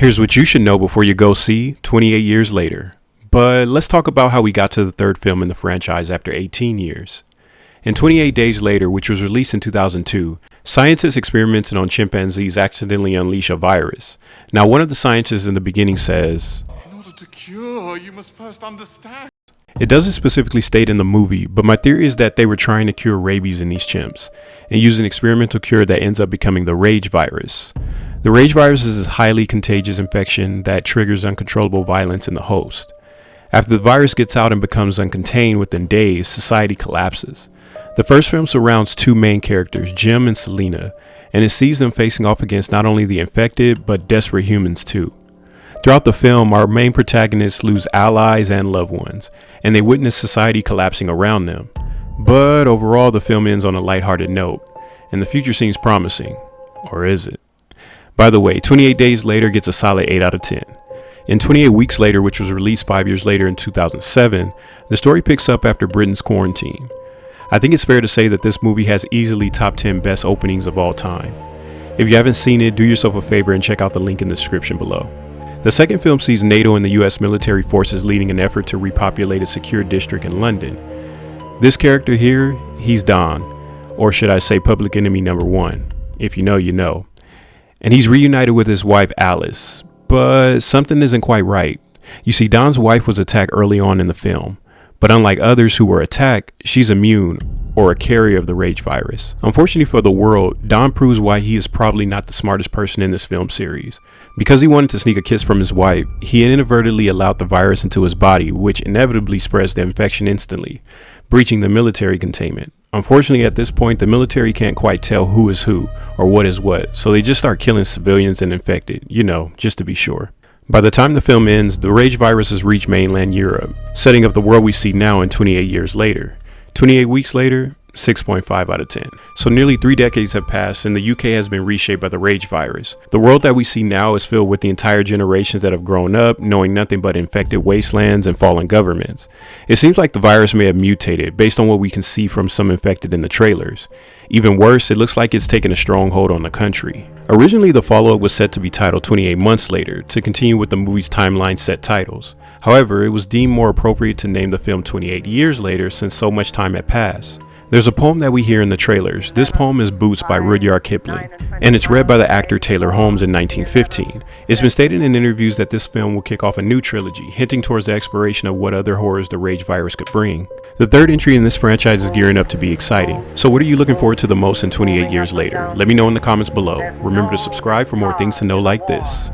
Here's what you should know before you go see 28 Years Later. But let's talk about how we got to the third film in the franchise after 18 years. In 28 Days Later, which was released in 2002, scientists experimented on chimpanzees accidentally unleash a virus. Now, one of the scientists in the beginning says, "In order to cure, you must first understand." It doesn't specifically state in the movie, but my theory is that they were trying to cure rabies in these chimps and use an experimental cure that ends up becoming the rage virus. The rage virus is a highly contagious infection that triggers uncontrollable violence in the host. After the virus gets out and becomes uncontained within days, society collapses. The first film surrounds two main characters, Jim and Selena, and it sees them facing off against not only the infected, but desperate humans too. Throughout the film, our main protagonists lose allies and loved ones, and they witness society collapsing around them. But overall, the film ends on a lighthearted note, and the future seems promising. Or is it? By the way, 28 Days Later gets a solid 8 out of 10. In 28 Weeks Later, which was released 5 years later in 2007, the story picks up after Britain's quarantine. I think it's fair to say that this movie has easily top 10 best openings of all time. If you haven't seen it, do yourself a favor and check out the link in the description below. The second film sees NATO and the US military forces leading an effort to repopulate a secure district in London. This character here, he's Don, or should I say public enemy number 1. If you know, you know. And he's reunited with his wife Alice, but something isn't quite right. You see, Don's wife was attacked early on in the film, but unlike others who were attacked, she's immune or a carrier of the rage virus. Unfortunately for the world, Don proves why he is probably not the smartest person in this film series. Because he wanted to sneak a kiss from his wife, he inadvertently allowed the virus into his body, which inevitably spreads the infection instantly, breaching the military containment. Unfortunately, at this point, the military can't quite tell who is who or what is what, so they just start killing civilians and infected, just to be sure. By the time the film ends, the rage virus has reached mainland Europe, setting up the world we see now in 28 Years Later. 28 Weeks Later, 6.5 out of 10. So nearly 3 decades have passed and the UK has been reshaped by the rage virus. The world that we see now is filled with the entire generations that have grown up knowing nothing but infected wastelands and fallen governments. It seems like the virus may have mutated based on what we can see from some infected in the trailers. Even worse, it looks like it's taken a stronghold on the country. Originally, the follow-up was set to be titled 28 Months Later to continue with the movie's timeline set titles. However, it was deemed more appropriate to name the film 28 Years Later since so much time had passed. There's a poem that we hear in the trailers. This poem is Boots by Rudyard Kipling, and it's read by the actor Taylor Holmes in 1915. It's been stated in interviews that this film will kick off a new trilogy, hinting towards the exploration of what other horrors the rage virus could bring. The third entry in this franchise is gearing up to be exciting. So what are you looking forward to the most in 28 Years Later? Let me know in the comments below. Remember to subscribe for more things to know like this.